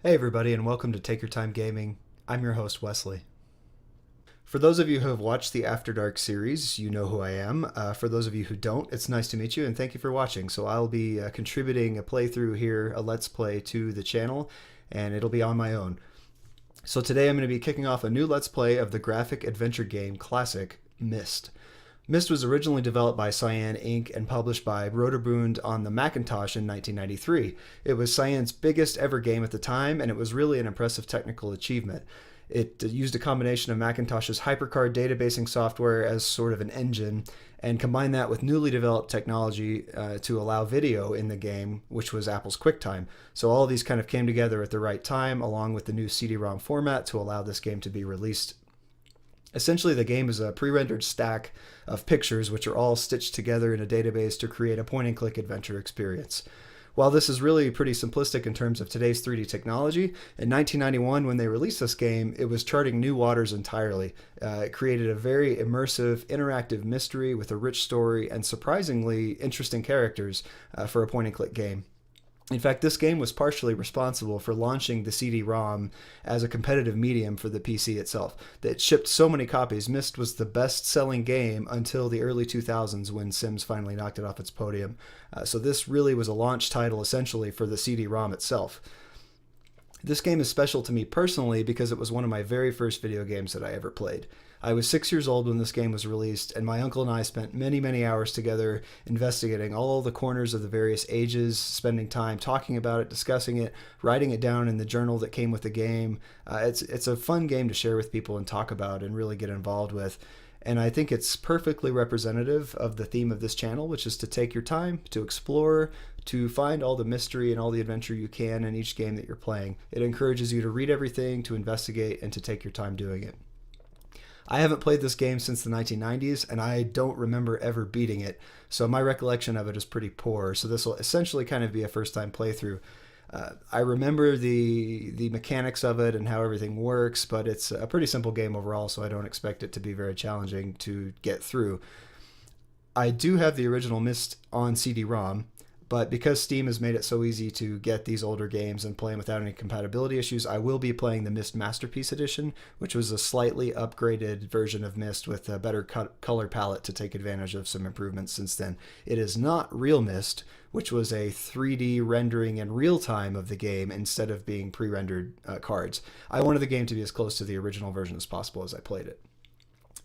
Hey everybody, and welcome to Take Your Time Gaming. I'm your host, Wesley. For those of you who have watched the After Dark series, you know who I am. For those of you who don't, it's nice to meet you and thank you for watching. So I'll be contributing a playthrough here, a Let's Play to the channel, and it'll be on my own. So today I'm going to be kicking off a new Let's Play of the graphic adventure game classic, Myst. Myst was originally developed by Cyan Inc. and published by Brøderbund on the Macintosh in 1993. It was Cyan's biggest ever game at the time, and it was really an impressive technical achievement. It used a combination of Macintosh's HyperCard databasing software as sort of an engine, and combined that with newly developed technology to allow video in the game, which was Apple's QuickTime. So all of these kind of came together at the right time, along with the new CD-ROM format to allow this game to be released. Essentially, the game is a pre-rendered stack of pictures which are all stitched together in a database to create a point-and-click adventure experience. While this is really pretty simplistic in terms of today's 3D technology, in 1991 when they released this game, it was charting new waters entirely. It created a very immersive, interactive mystery with a rich story and surprisingly interesting characters for a point-and-click game. In fact, this game was partially responsible for launching the CD-ROM as a competitive medium for the PC itself. It shipped so many copies. Myst was the best-selling game until the early 2000s when Sims finally knocked it off its podium. So this really was a launch title essentially for the CD-ROM itself. This game is special to me personally because it was one of my very first video games that I ever played. I was 6 years old when this game was released, and my uncle and I spent many hours together investigating all the corners of the various ages, spending time talking about it, discussing it, writing it down in the journal that came with the game. It's a fun game to share with people and talk about and really get involved with. And I think it's perfectly representative of the theme of this channel, which is to take your time, to explore, to find all the mystery and all the adventure you can in each game that you're playing. It encourages you to read everything, to investigate, and to take your time doing it. I haven't played this game since the 1990s, and I don't remember ever beating it, so my recollection of it is pretty poor, so this will essentially kind of be a first-time playthrough. I remember the mechanics of it and how everything works, but it's a pretty simple game overall, so I don't expect it to be very challenging to get through. I do have the original Myst on CD-ROM, but because Steam has made it so easy to get these older games and play them without any compatibility issues, I will be playing the Myst Masterpiece Edition, which was a slightly upgraded version of Myst with a better color palette to take advantage of some improvements since then. It is not real Myst, which was a 3D rendering in real time of the game instead of being pre-rendered cards. I wanted the game to be as close to the original version as possible as I played it.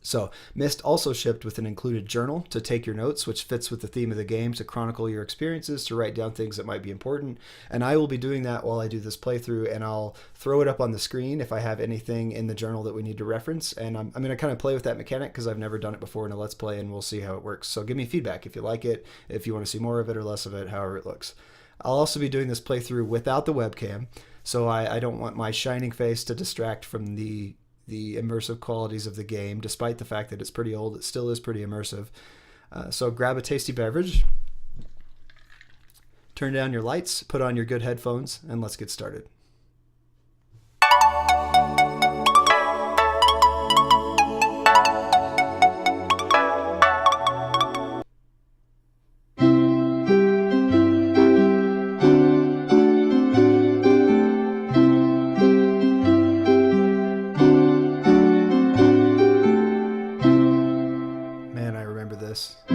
So, Myst also shipped with an included journal to take your notes, which fits with the theme of the game, to chronicle your experiences, to write down things that might be important. And I will be doing that while I do this playthrough, and I'll throw it up on the screen if I have anything in the journal that we need to reference. And I'm going to kind of play with that mechanic because I've never done it before in a Let's Play, and we'll see how it works. So give me feedback if you like it, if you want to see more of it or less of it, however it looks. I'll also be doing this playthrough without the webcam, so I don't want my shining face to distract from the immersive qualities of the game. Despite the fact that it's pretty old, it still is pretty immersive. So grab a tasty beverage, turn down your lights, put on your good headphones, and let's get started. This. I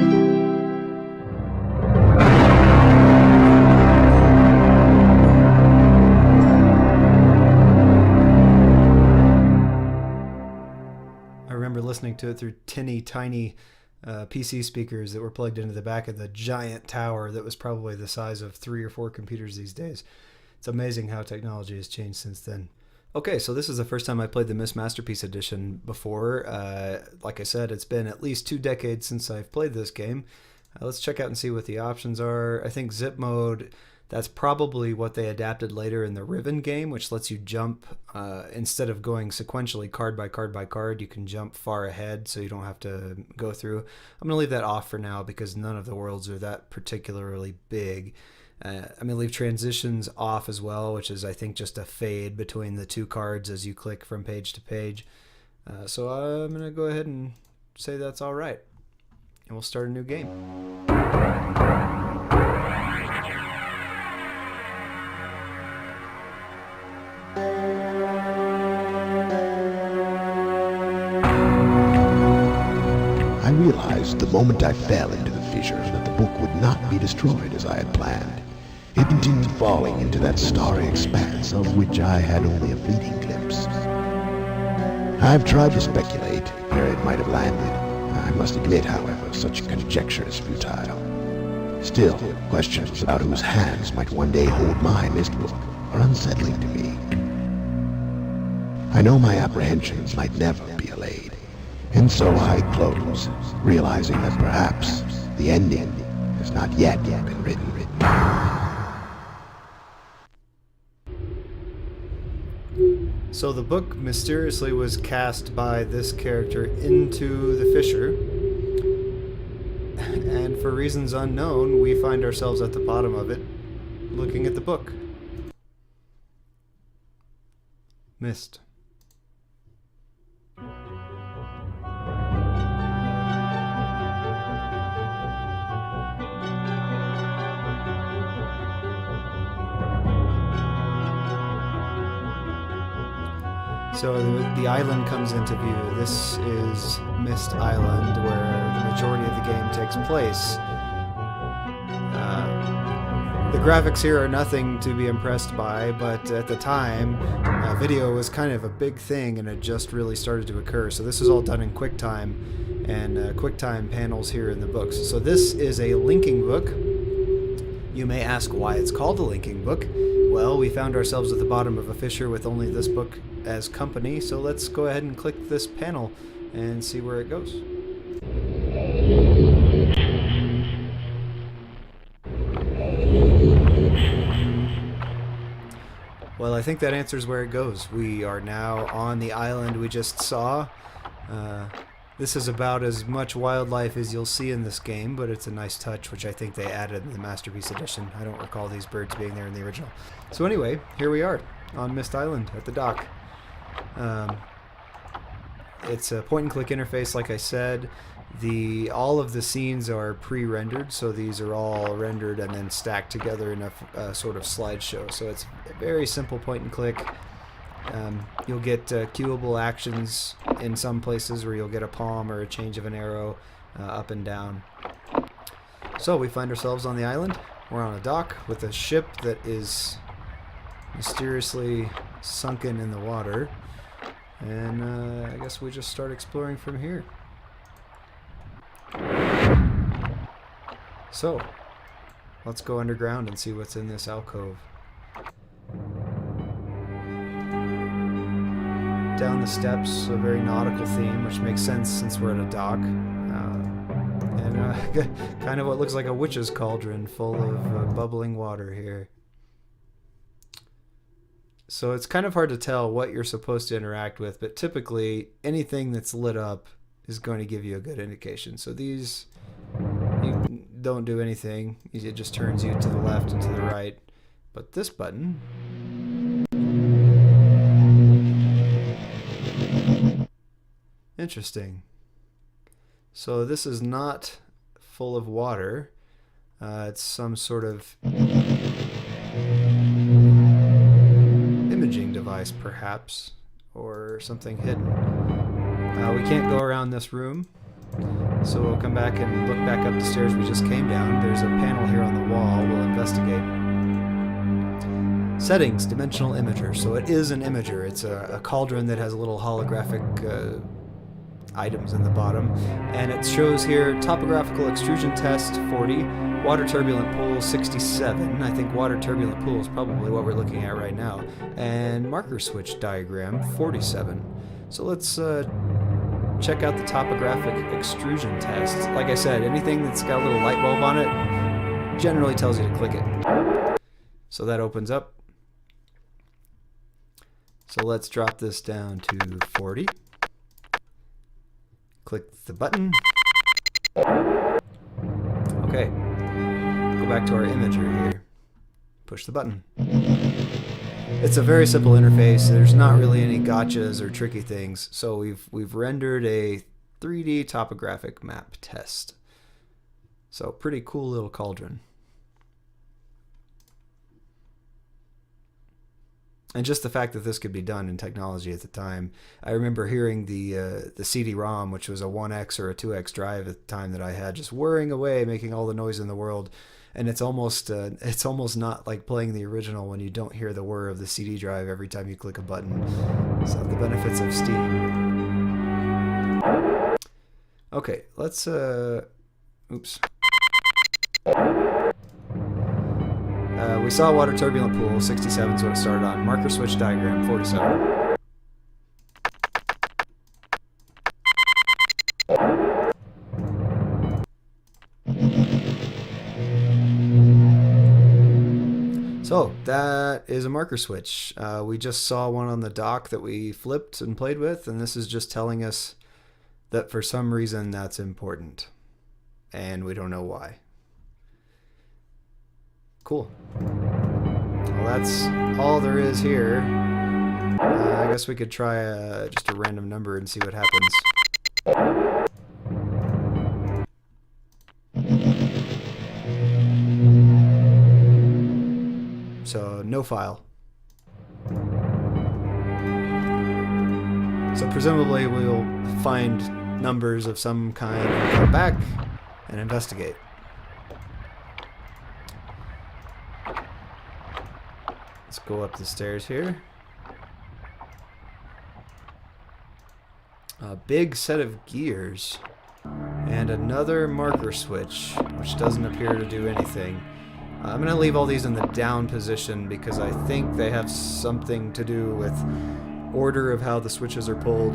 remember listening to it through tiny PC speakers that were plugged into the back of the giant tower that was probably the size of 3 or 4 computers these days. It's amazing how technology has changed since then. Okay, so this is the first time I played the Myst Masterpiece Edition before. Like I said, it's been at least 2 decades since I've played this game. Let's check out and see what the options are. I think zip mode, that's probably what they adapted later in the Riven game, which lets you jump. Instead of going sequentially card by card by card, you can jump far ahead so you don't have to go through. I'm going to leave that off for now because none of the worlds are that particularly big. I'm going to leave transitions off as well, which is, I think, just a fade between the 2 cards as you click from page to page. So I'm going to go ahead and say that's all right. And we'll start a new game. realized the moment I fell into the fissure that the book would not be destroyed as I had planned. It continued falling into that starry expanse of which I had only a fleeting glimpse. I've tried to speculate where it might have landed. I must admit, however, such conjecture is futile. Still, questions about whose hands might one day hold my Myst book are unsettling to me. I know my apprehensions might never be allayed, and so I close, realizing that perhaps the ending has not yet been written. So the book mysteriously was cast by this character into the fissure, and for reasons unknown, we find ourselves at the bottom of it, looking at the book. Myst. So the island comes into view. This is Myst Island, where the majority of the game takes place. The graphics here are nothing to be impressed by, but at the time, video was kind of a big thing and it just really started to occur. So this is all done in QuickTime, and QuickTime panels here in the books. So this is a linking book. You may ask why it's called a linking book. Well, we found ourselves at the bottom of a fissure with only this book as company, so let's go ahead and click this panel and see where it goes. Well, I think that answers where it goes. We are now on the island we just saw. This is about as much wildlife as you'll see in this game, but it's a nice touch, which I think they added in the Masterpiece Edition. I don't recall these birds being there in the original. So anyway, here we are on Myst Island at the dock. It's a point-and-click interface, like I said. All of the scenes are pre-rendered, so these are all rendered and then stacked together in a sort of slideshow. So it's a very simple point-and-click. You'll get queuable actions in some places where you'll get a palm or a change of an arrow up and down. So we find ourselves on the island. We're on a dock with a ship that is mysteriously sunken in the water. And I guess we just start exploring from here. So, let's go underground and see what's in this alcove. Down the steps, a very nautical theme, which makes sense since we're at a dock. Kind of what looks like a witch's cauldron full of bubbling water here. So it's kind of hard to tell what you're supposed to interact with, but typically anything that's lit up is going to give you a good indication. So these, you don't do anything. It just turns you to the left and to the right. But this button... Interesting. So this is not full of water. It's some sort of imaging device, perhaps, or something hidden. We can't go around this room, so we'll come back and look back up the stairs we just came down. There's a panel here on the wall. We'll investigate. Settings, dimensional imager. So it is an imager. It's a cauldron that has a little holographic items in the bottom, and it shows here topographical extrusion test 40, water turbulent pool 67. I think water turbulent pool is probably what we're looking at right now, and marker switch diagram 47. So let's check out the topographic extrusion test. Like I said, anything that's got a little light bulb on it generally tells you to click it. So that opens up. So let's drop this down to 40. Click the button. Okay. Go back to our imager here. Push the button. It's a very simple interface. There's not really any gotchas or tricky things. So we've rendered a 3D topographic map test. So pretty cool little cauldron. And just the fact that this could be done in technology at the time. I remember hearing the CD-ROM, which was a 1X or a 2X drive at the time that I had, just whirring away, making all the noise in the world. And it's almost not like playing the original when you don't hear the whir of the CD drive every time you click a button. So the benefits of Steam. Okay, let's oops. We saw water turbulent pool, 67 is what it started on. Marker switch diagram, 47. So, that is a marker switch. We just saw one on the dock that we flipped and played with, and this is just telling us that for some reason that's important. And we don't know why. Cool. Well, that's all there is here. I guess we could try just a random number and see what happens. So, no file. So presumably we'll find numbers of some kind and come back and investigate. Let's go up the stairs here. A big set of gears and another marker switch, which doesn't appear to do anything. I'm going to leave all these in the down position because I think they have something to do with order of how the switches are pulled,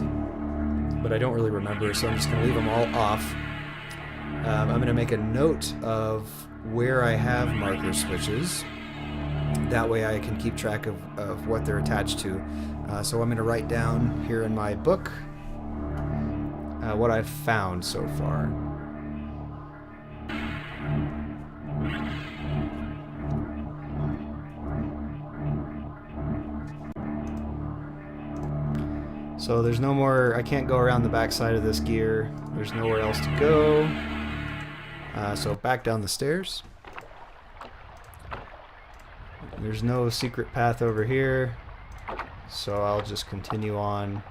but I don't really remember, so I'm just going to leave them all off. I'm going to make a note of where I have marker switches. That way I can keep track of what they're attached to. So I'm going to write down here in my book what I've found so far. So there's no more, I can't go around the back side of this gear. There's nowhere else to go. So back down the stairs. There's no secret path over here. So I'll just continue on.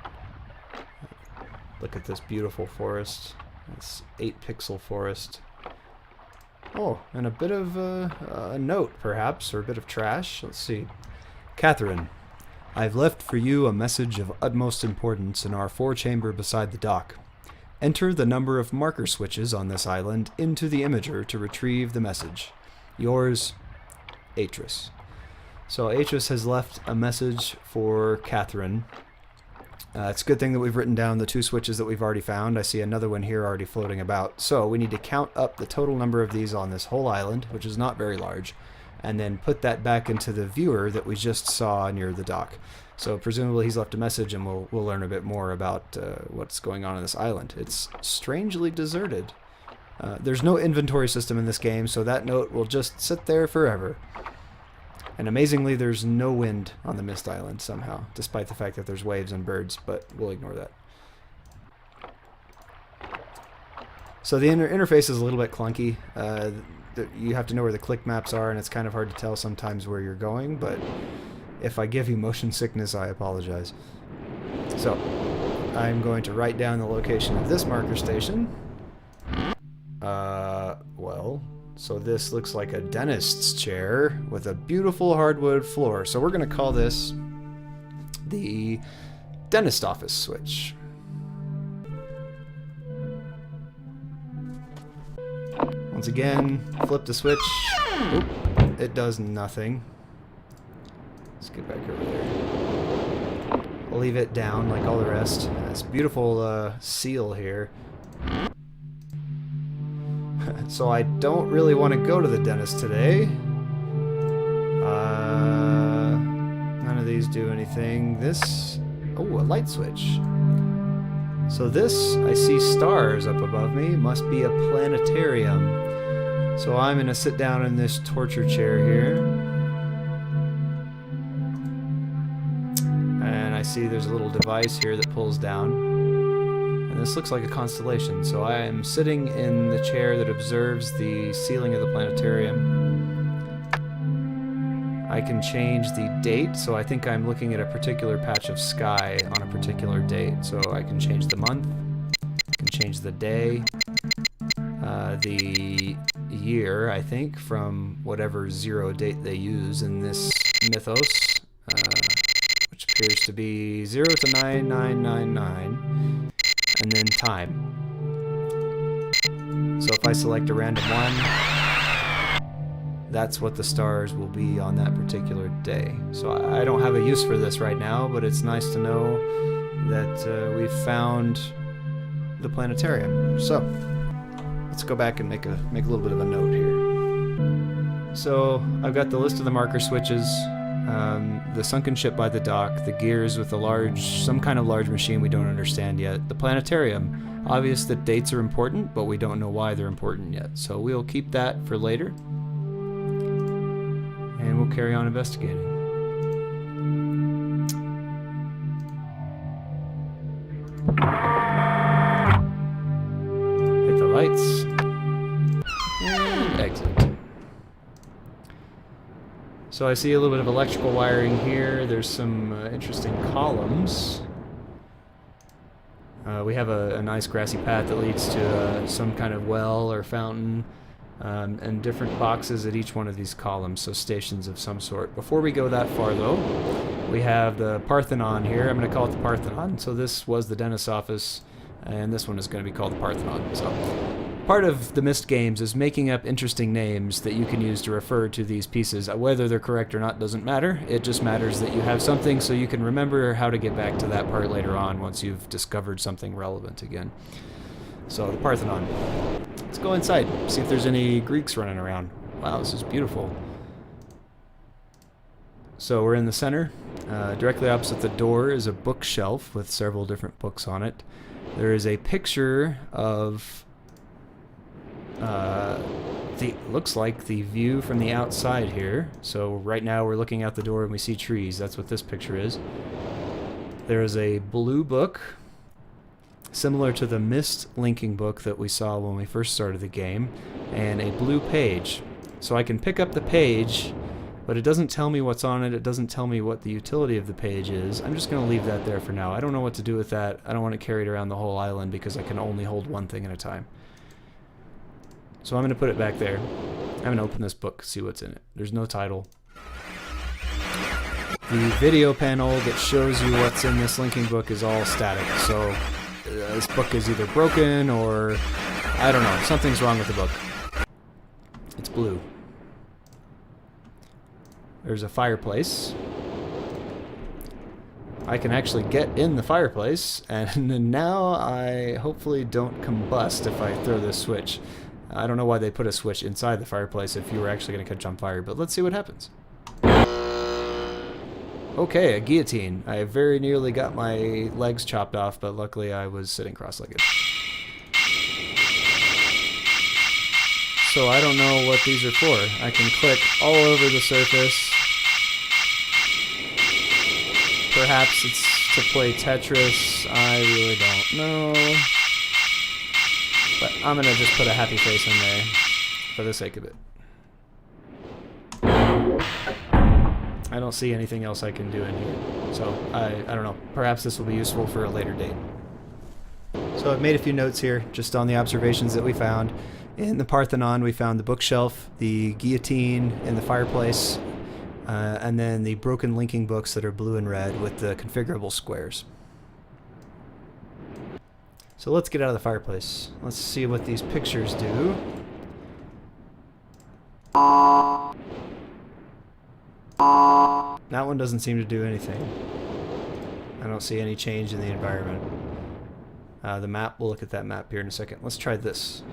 Look at this beautiful forest. It's 8-pixel forest. Oh, and a bit of a note, perhaps, or a bit of trash. Let's see. Catherine, I've left for you a message of utmost importance in our 4-chamber beside the dock. Enter the number of marker switches on this island into the imager to retrieve the message. Yours, Atris. So Atris has left a message for Catherine. It's a good thing that we've written down the 2 switches that we've already found. I see another one here already floating about. So we need to count up the total number of these on this whole island, which is not very large, and then put that back into the viewer that we just saw near the dock. So presumably he's left a message, and we'll learn a bit more about what's going on this island. It's strangely deserted. There's no inventory system in this game, so that note will just sit there forever. And amazingly, there's no wind on the Myst Island somehow, despite the fact that there's waves and birds, but we'll ignore that. So the interface is a little bit clunky. You have to know where the click maps are, and it's kind of hard to tell sometimes where you're going, but if I give you motion sickness, I apologize. So, I'm going to write down the location of this marker station. So this looks like a dentist's chair with a beautiful hardwood floor. So we're going to call this the dentist office switch. Once again, flip the switch. Oop, it does nothing. Let's get back over there. We'll leave it down like all the rest. This beautiful seal here. So I don't really want to go to the dentist today. None of these do anything. This... Oh, a light switch. So this, I see stars up above me, must be a planetarium. So I'm going to sit down in this torture chair here. And I see there's a little device here that pulls down. And this looks like a constellation. So I am sitting in the chair that observes the ceiling of the planetarium. I can change the date, so I think I'm looking at a particular patch of sky on a particular date. So I can change the month, I can change the day, the year, I think, from whatever 0 date they use in this mythos, which appears to be 0 to 9999, and then time. So if I select a random one, that's what the stars will be on that particular day. So I don't have a use for this right now, but it's nice to know that we've found the planetarium. So let's go back and make a little bit of a note here. So I've got the list of the marker switches, the sunken ship by the dock, the gears with some kind of large machine we don't understand yet, the planetarium. Obvious that dates are important, but we don't know why they're important yet. So we'll keep that for later, and we'll carry on investigating. Hit the lights, and exit. So I see a little bit of electrical wiring here. There's some interesting columns. We have a nice grassy path that leads to some kind of well or fountain, and different boxes at each one of these columns, so stations of some sort. Before we go that far, though, we have the Parthenon here. I'm going to call it the Parthenon. So this was the dentist's office, and this one is going to be called the Parthenon. So part of the Myst games is making up interesting names that you can use to refer to these pieces. Whether they're correct or not doesn't matter. It just matters that you have something so you can remember how to get back to that part later on once you've discovered something relevant again. So the Parthenon. Let's go inside, see if there's any Greeks running around. Wow, this is beautiful. So we're in the center. Directly opposite the door is a bookshelf with several different books on it. There is a picture of looks like the view from the outside here. So right now we're looking out the door and we see trees. That's what this picture is. There is a blue book, similar to the Myst linking book that we saw when we first started the game, and a blue page. So I can pick up the page, but it doesn't tell me what's on it. It doesn't tell me what the utility of the page is. I'm just going to leave that there for now. I don't know what to do with that. I don't want to carry it around the whole island because I can only hold one thing at a time. So I'm going to put it back there. I'm going to open this book, see what's in it. There's no title. The video panel that shows you what's in this linking book is all static. So this book is either broken or, I don't know, something's wrong with the book. It's blue. There's a fireplace. I can actually get in the fireplace, and now I hopefully don't combust if I throw this switch. I don't know why they put a switch inside the fireplace if you were actually going to catch on fire, but let's see what happens. Okay, a guillotine. I very nearly got my legs chopped off, but luckily I was sitting cross-legged. So I don't know what these are for. I can click all over the surface. Perhaps it's to play Tetris. I really don't know. But I'm going to just put a happy face in there for the sake of it. I don't see anything else I can do in here. So I don't know. Perhaps this will be useful for a later date. So I've made a few notes here just on the observations that we found. In the Parthenon, we found the bookshelf, the guillotine, and the fireplace, and then the broken linking books that are blue and red with the configurable squares. So let's get out of the fireplace. Let's see what these pictures do. That one doesn't seem to do anything. I don't see any change in the environment. The map, we'll look at that map here in a second. Let's try this.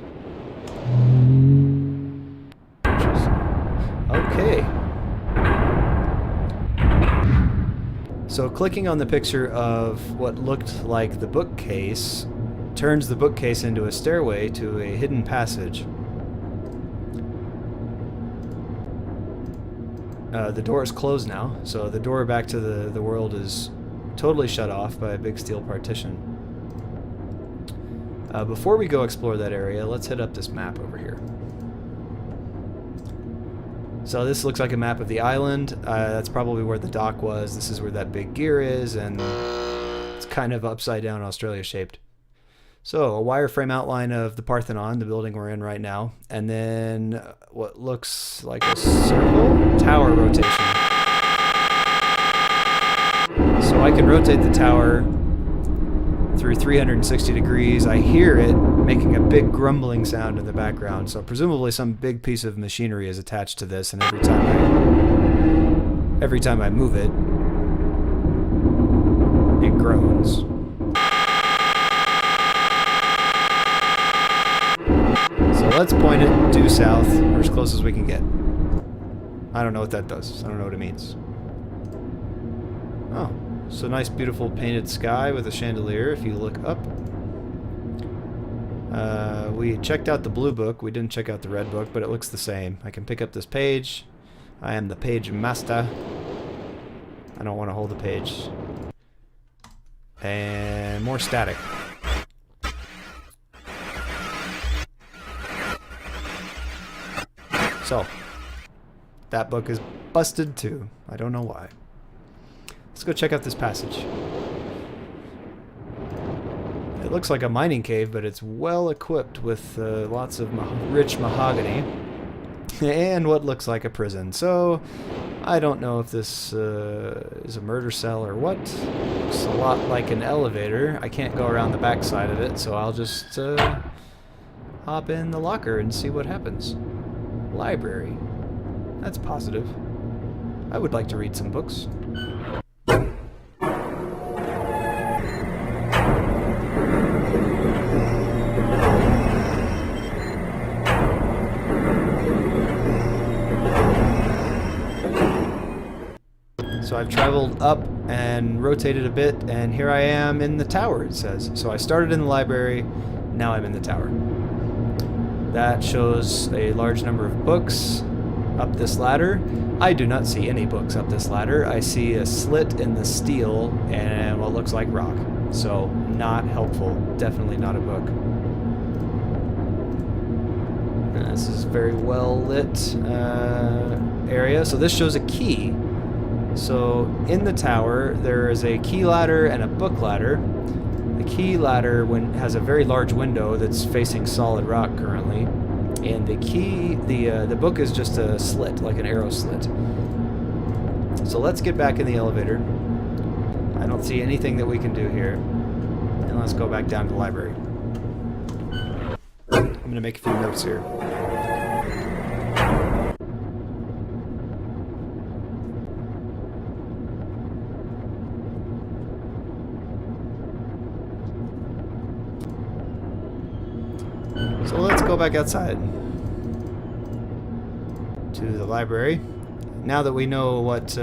Okay. So clicking on the picture of what looked like the bookcase turns the bookcase into a stairway to a hidden passage. The door is closed now, so the door back to the world is totally shut off by a big steel partition. Before we go explore that area, let's hit up this map over here. So this looks like a map of the island. That's probably where the dock was. This is where that big gear is, and it's kind of upside down Australia shaped. So a wireframe outline of the Parthenon, the building we're in right now, and then what looks like a circle tower rotation. So I can rotate the tower through 360 degrees. I hear it making a big grumbling sound in the background. So presumably some big piece of machinery is attached to this, and every time I move it, it groans. So let's point it due south, or as close as we can get. I don't know what that does. I don't know what it means. Oh. So nice, beautiful painted sky with a chandelier if you look up. We checked out the blue book. We didn't check out the red book, but it looks the same. I can pick up this page. I am the page master. I don't want to hold the page. And more static. So, that book is busted too. I don't know why. Let's go check out this passage. It looks like a mining cave, but it's well equipped with lots of rich mahogany and what looks like a prison. So I don't know if this is a murder cell or what. Looks a lot like an elevator. I can't go around the back side of it, so I'll just hop in the locker and see what happens. Library. That's positive. I would like to read some books. So I've traveled up and rotated a bit, and here I am in the tower, it says. So I started in the library, now I'm in the tower. That shows a large number of books up this ladder. I do not see any books up this ladder. I see a slit in the steel and what looks like rock. So not helpful. Definitely not a book. And this is very well lit area. So this shows a key. So in the tower there is a key ladder and a book ladder. The key ladder has a very large window that's facing solid rock currently, and the book is just a slit, like an arrow slit. So let's get back in the elevator. I don't see anything that we can do here, and let's go back down to the library. I'm gonna make a few notes here. So let's go back outside to the library. Now that we know what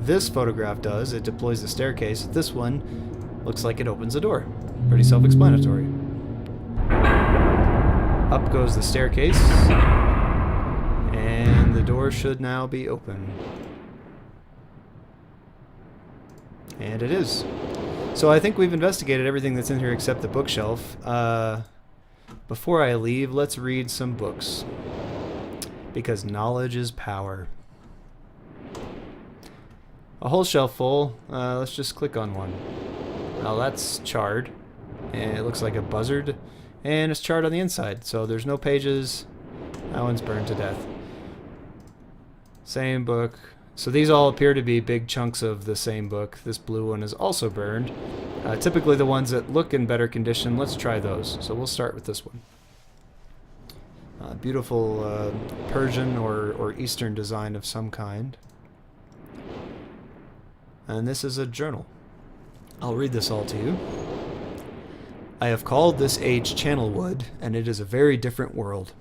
this photograph does, it deploys the staircase. This one looks like it opens a door. Pretty self-explanatory. Up goes the staircase, and the door should now be open. And it is. So I think we've investigated everything that's in here except the bookshelf. Before I leave, let's read some books. Because knowledge is power. A whole shelf full. Let's just click on one. Oh, that's charred. And it looks like a buzzard. And it's charred on the inside. So there's no pages. That one's burned to death. Same book. So these all appear to be big chunks of the same book. This blue one is also burned. Typically the ones that look in better condition, let's try those. So we'll start with this one. Beautiful Persian or Eastern design of some kind. And this is a journal. I'll read this all to you. I have called this age Channelwood, and it is a very different world.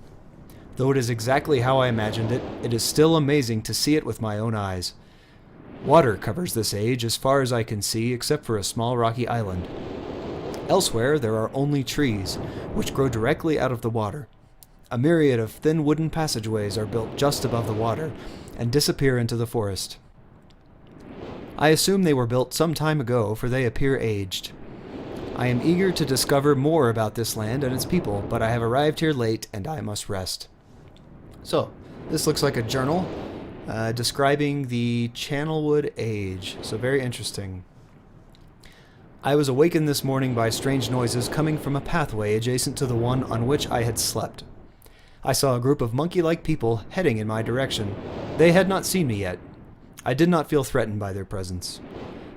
Though it is exactly how I imagined it, it is still amazing to see it with my own eyes. Water covers this age as far as I can see, except for a small rocky island. Elsewhere, there are only trees, which grow directly out of the water. A myriad of thin wooden passageways are built just above the water, and disappear into the forest. I assume they were built some time ago, for they appear aged. I am eager to discover more about this land and its people, but I have arrived here late, and I must rest. So, this looks like a journal. describing the Channelwood Age. So very interesting. I was awakened this morning by strange noises coming from a pathway adjacent to the one on which I had slept. I saw a group of monkey-like people heading in my direction. They had not seen me yet. I did not feel threatened by their presence.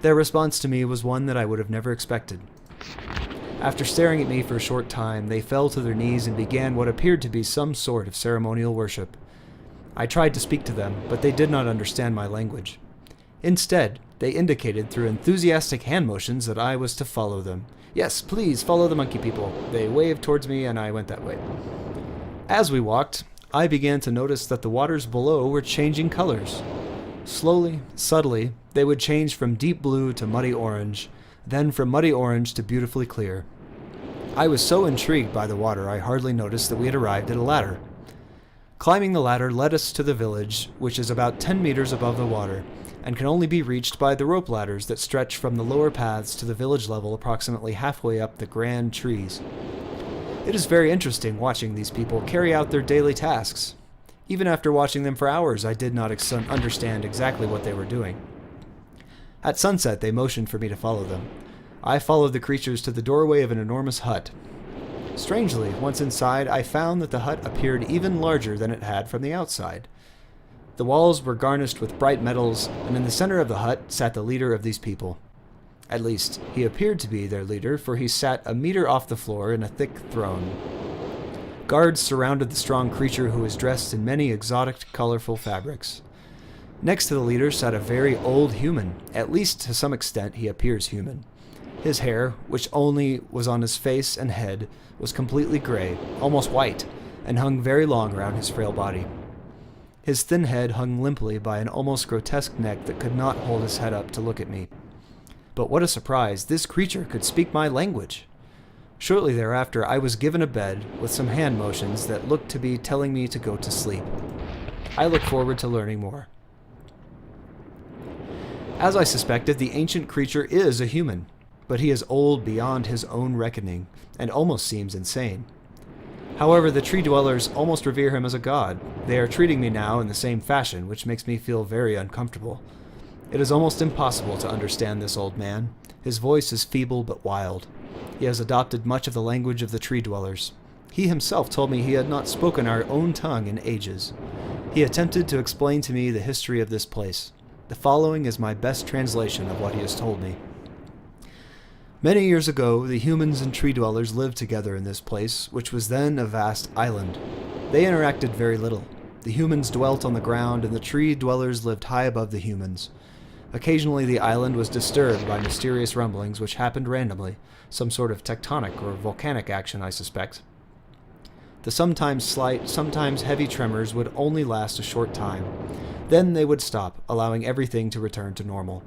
Their response to me was one that I would have never expected. After staring at me for a short time, they fell to their knees and began what appeared to be some sort of ceremonial worship. I tried to speak to them, but they did not understand my language. Instead, they indicated through enthusiastic hand motions that I was to follow them. Yes, please, follow the monkey people. They waved towards me and I went that way. As we walked, I began to notice that the waters below were changing colors. Slowly, subtly, they would change from deep blue to muddy orange, then from muddy orange to beautifully clear. I was so intrigued by the water I hardly noticed that we had arrived at a ladder. Climbing the ladder led us to the village, which is about 10 meters above the water, and can only be reached by the rope ladders that stretch from the lower paths to the village level approximately halfway up the grand trees. It is very interesting watching these people carry out their daily tasks. Even after watching them for hours, I did not understand exactly what they were doing. At sunset, they motioned for me to follow them. I followed the creatures to the doorway of an enormous hut. Strangely, once inside, I found that the hut appeared even larger than it had from the outside. The walls were garnished with bright metals, and in the center of the hut sat the leader of these people. At least, he appeared to be their leader, for he sat a meter off the floor in a thick throne. Guards surrounded the strong creature who was dressed in many exotic, colorful fabrics. Next to the leader sat a very old human. At least to some extent he appears human. His hair, which only was on his face and head, was completely gray, almost white, and hung very long around his frail body. His thin head hung limply by an almost grotesque neck that could not hold his head up to look at me. But what a surprise, this creature could speak my language! Shortly thereafter, I was given a bed with some hand motions that looked to be telling me to go to sleep. I look forward to learning more. As I suspected, the ancient creature is a human, but he is old beyond his own reckoning, and almost seems insane. However, the tree dwellers almost revere him as a god. They are treating me now in the same fashion, which makes me feel very uncomfortable. It is almost impossible to understand this old man. His voice is feeble but wild. He has adopted much of the language of the tree dwellers. He himself told me he had not spoken our own tongue in ages. He attempted to explain to me the history of this place. The following is my best translation of what he has told me. Many years ago, the humans and tree dwellers lived together in this place, which was then a vast island. They interacted very little. The humans dwelt on the ground, and the tree dwellers lived high above the humans. Occasionally, the island was disturbed by mysterious rumblings which happened randomly, some sort of tectonic or volcanic action, I suspect. The sometimes slight, sometimes heavy tremors would only last a short time. Then they would stop, allowing everything to return to normal.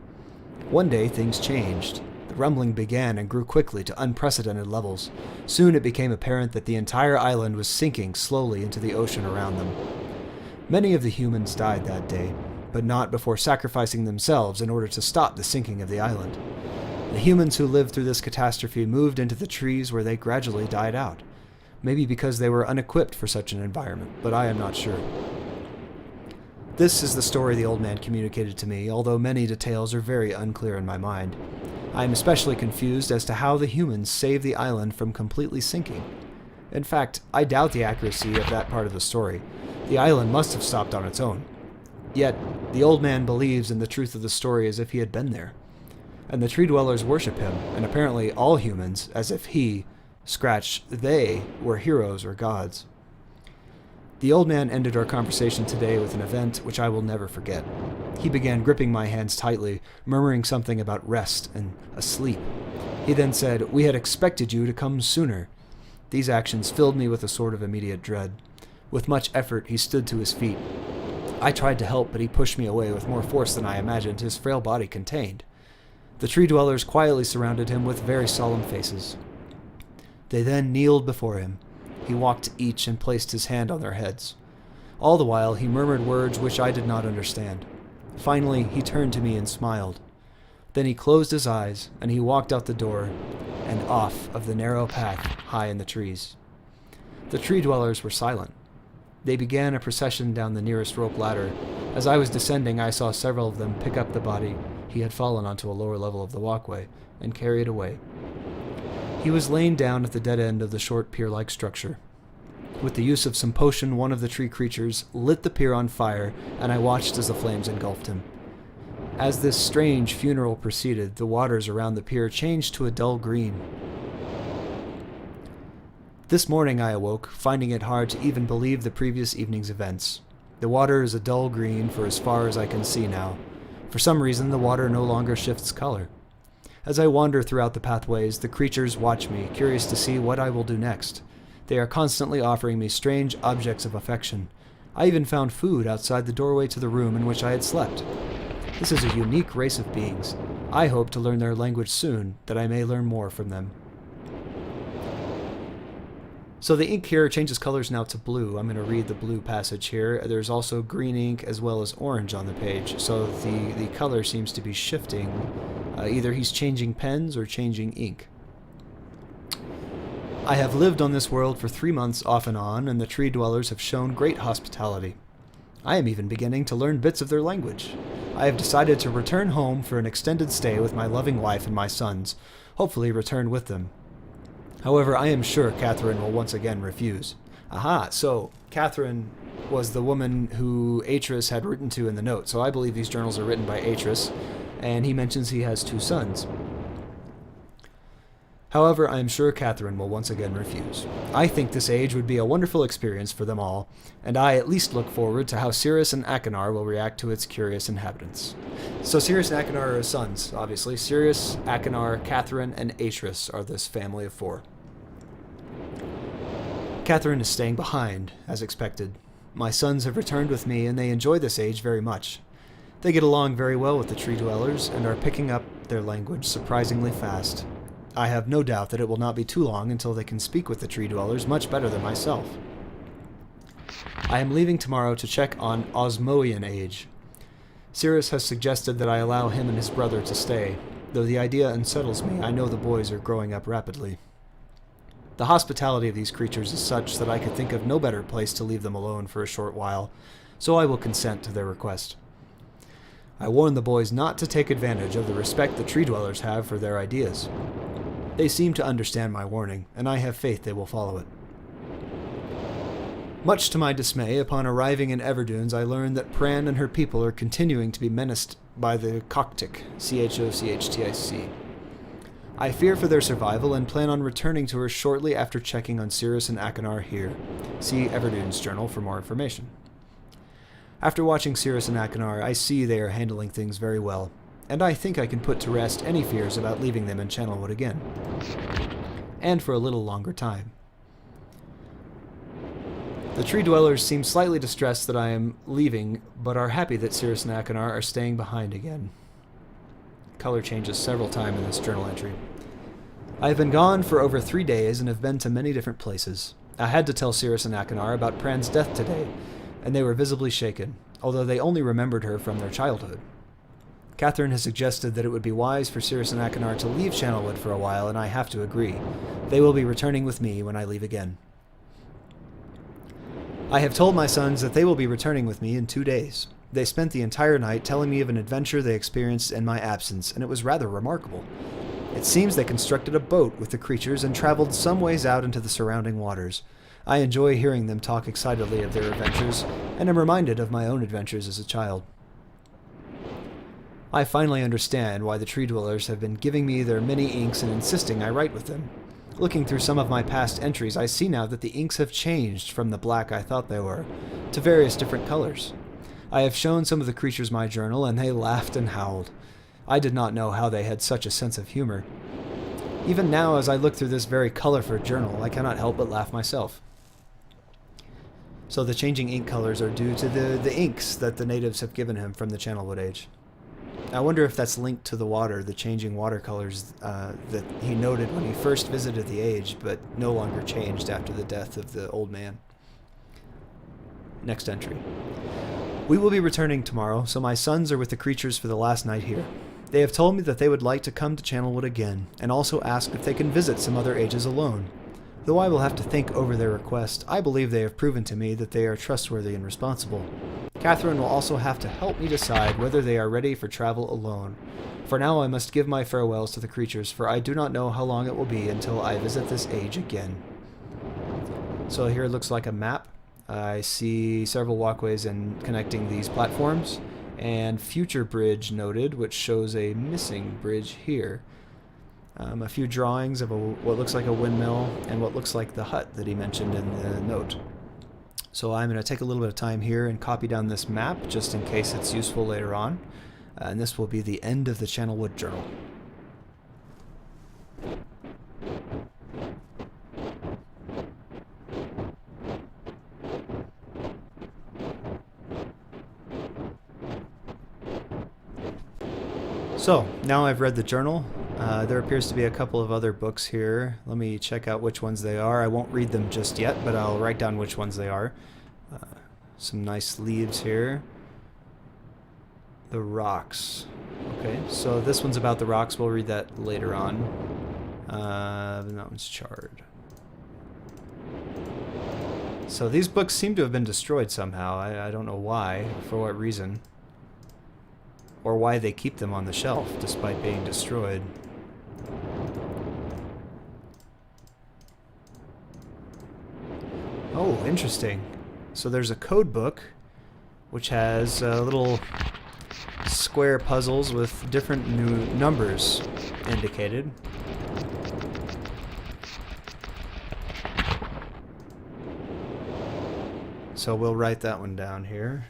One day, things changed. The rumbling began and grew quickly to unprecedented levels. Soon it became apparent that the entire island was sinking slowly into the ocean around them. Many of the humans died that day, but not before sacrificing themselves in order to stop the sinking of the island. The humans who lived through this catastrophe moved into the trees where they gradually died out. Maybe because they were unequipped for such an environment, but I am not sure. This is the story the old man communicated to me, although many details are very unclear in my mind. I am especially confused as to how the humans saved the island from completely sinking. In fact, I doubt the accuracy of that part of the story. The island must have stopped on its own. Yet, the old man believes in the truth of the story as if he had been there. And the tree dwellers worship him, and apparently all humans, as if they were heroes or gods. The old man ended our conversation today with an event which I will never forget. He began gripping my hands tightly, murmuring something about rest and asleep. He then said, "We had expected you to come sooner." These actions filled me with a sort of immediate dread. With much effort, he stood to his feet. I tried to help, but he pushed me away with more force than I imagined his frail body contained. The tree dwellers quietly surrounded him with very solemn faces. They then kneeled before him. He walked to each and placed his hand on their heads. All the while, he murmured words which I did not understand. Finally, he turned to me and smiled. Then he closed his eyes, and he walked out the door and off of the narrow path high in the trees. The tree dwellers were silent. They began a procession down the nearest rope ladder, As I was descending, I saw several of them pick up the body he had fallen onto a lower level of the walkway and carry it away. He was laying down at the dead end of the short pier-like structure. With the use of some potion, one of the tree creatures lit the pier on fire, and I watched as the flames engulfed him. As this strange funeral proceeded, the waters around the pier changed to a dull green. This morning I awoke, finding it hard to even believe the previous evening's events. The water is a dull green for as far as I can see now. For some reason, the water no longer shifts color. As I wander throughout the pathways, the creatures watch me, curious to see what I will do next. They are constantly offering me strange objects of affection. I even found food outside the doorway to the room in which I had slept. This is a unique race of beings. I hope to learn their language soon, that I may learn more from them. So the ink here changes colors now to blue. I'm going to read the blue passage here. There's also green ink as well as orange on the page. So the color seems to be shifting. Either he's changing pens or changing ink. I have lived on this world for 3 months off and on, and the tree dwellers have shown great hospitality. I am even beginning to learn bits of their language. I have decided to return home for an extended stay with my loving wife and my sons, hopefully return with them. However, I am sure Catherine will once again refuse. Aha, so Catherine was the woman who Atris had written to in the note, so I believe these journals are written by Atris, and he mentions he has 2 sons. However, I am sure Catherine will once again refuse. I think this age would be a wonderful experience for them all, and I at least look forward to how Sirius and Achenar will react to its curious inhabitants. So Sirius and Achenar are sons, obviously. Sirius, Achenar, Catherine, and Atris are this family of 4. Catherine is staying behind, as expected. My sons have returned with me, and they enjoy this age very much. They get along very well with the tree dwellers, and are picking up their language surprisingly fast. I have no doubt that it will not be too long until they can speak with the tree dwellers much better than myself. I am leaving tomorrow to check on Osmoian Age. Sirius has suggested that I allow him and his brother to stay. Though the idea unsettles me, I know the boys are growing up rapidly. The hospitality of these creatures is such that I could think of no better place to leave them alone for a short while, so I will consent to their request. I warn the boys not to take advantage of the respect the tree dwellers have for their ideas. They seem to understand my warning, and I have faith they will follow it. Much to my dismay, upon arriving in Everdunes, I learned that Pran and her people are continuing to be menaced by the Cochtic, Chochtic. I fear for their survival and plan on returning to her shortly after checking on Sirius and Achenar here. See Everdunes Journal for more information. After watching Sirius and Achenar, I see they are handling things very well, and I think I can put to rest any fears about leaving them in Channelwood again. And for a little longer time. The tree dwellers seem slightly distressed that I am leaving, but are happy that Sirius and Achenar are staying behind again. Color changes several times in this journal entry. I have been gone for over 3 days and have been to many different places. I had to tell Sirius and Achenar about Pran's death today, and they were visibly shaken, although they only remembered her from their childhood. Catherine has suggested that it would be wise for Sirius and Achenar to leave Channelwood for a while, and I have to agree. They will be returning with me when I leave again. I have told my sons that they will be returning with me in 2 days. They spent the entire night telling me of an adventure they experienced in my absence, and it was rather remarkable. It seems they constructed a boat with the creatures and traveled some ways out into the surrounding waters. I enjoy hearing them talk excitedly of their adventures, and am reminded of my own adventures as a child. I finally understand why the tree dwellers have been giving me their many inks and insisting I write with them. Looking through some of my past entries, I see now that the inks have changed from the black I thought they were, to various different colors. I have shown some of the creatures my journal, and they laughed and howled. I did not know how they had such a sense of humor. Even now, as I look through this very colorful journal, I cannot help but laugh myself. So the changing ink colors are due to the inks that the natives have given him from the Channelwood Age. I wonder if that's linked to the water, the changing watercolors that he noted when he first visited the age, but no longer changed after the death of the old man. Next entry. We will be returning tomorrow, so my sons are with the creatures for the last night here. They have told me that they would like to come to Channelwood again, and also asked if they can visit some other ages alone. Though I will have to think over their request, I believe they have proven to me that they are trustworthy and responsible. Catherine will also have to help me decide whether they are ready for travel alone. For now, I must give my farewells to the creatures, for I do not know how long it will be until I visit this age again. So here it looks like a map. I see several walkways and connecting these platforms, and future bridge noted, which shows a missing bridge here. A few drawings of what looks like a windmill and what looks like the hut that he mentioned in the note. So I'm going to take a little bit of time here and copy down this map just in case it's useful later on. And this will be the end of the Channelwood Journal. So, now I've read the journal. There appears to be a couple of other books here. Let me check out which ones they are. I won't read them just yet, but I'll write down which ones they are. Some nice leaves here. The rocks. Okay, so this one's about the rocks. We'll read that later on. That one's charred. So these books seem to have been destroyed somehow. I don't know why, for what reason. Or why they keep them on the shelf despite being destroyed. Oh, interesting. So there's a code book which has little square puzzles with different new numbers indicated. So we'll write that one down here.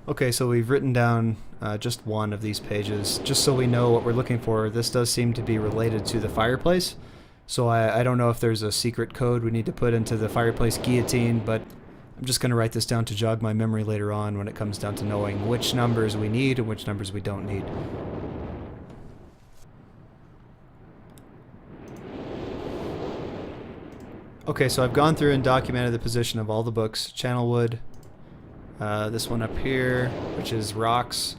Okay, so we've written down just one of these pages, just so we know what we're looking for. This does seem to be related to the fireplace, so I don't know if there's a secret code we need to put into the fireplace guillotine, but I'm just going to write this down to jog my memory later on when it comes down to knowing which numbers we need and which numbers we don't need. Okay, so I've gone through and documented the position of all the books. Channelwood. This one up here, which is rocks.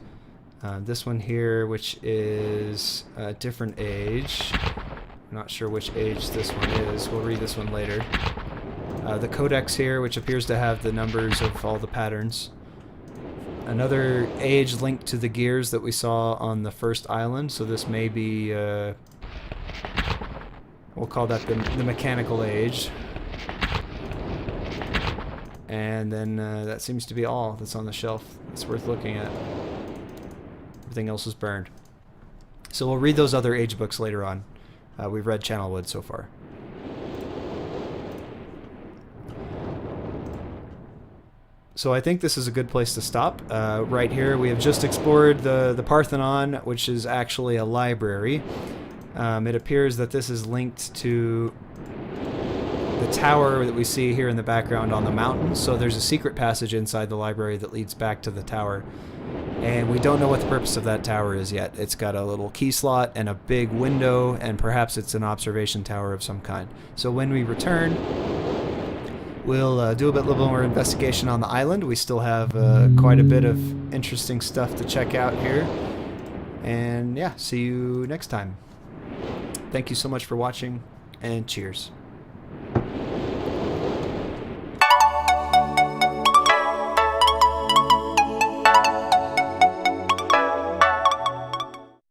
This one here, which is a different age. I'm not sure which age this one is. We'll read this one later. The codex here, which appears to have the numbers of all the patterns. Another age linked to the gears that we saw on the first island, so this may be, we'll call that the mechanical age. And then that seems to be all that's on the shelf that's worth looking at. Everything else is burned. So we'll read those other age books later on. We've read Channelwood so far. So I think this is a good place to stop. Right here we have just explored the Parthenon, which is actually a library. It appears that this is linked to the tower that we see here in the background on the mountain. So there's a secret passage inside the library that leads back to the tower. And we don't know what the purpose of that tower is yet. It's got a little key slot and a big window, and perhaps it's an observation tower of some kind. So when we return, we'll do a little more investigation on the island. We still have quite a bit of interesting stuff to check out here. And yeah, see you next time. Thank you so much for watching, and cheers.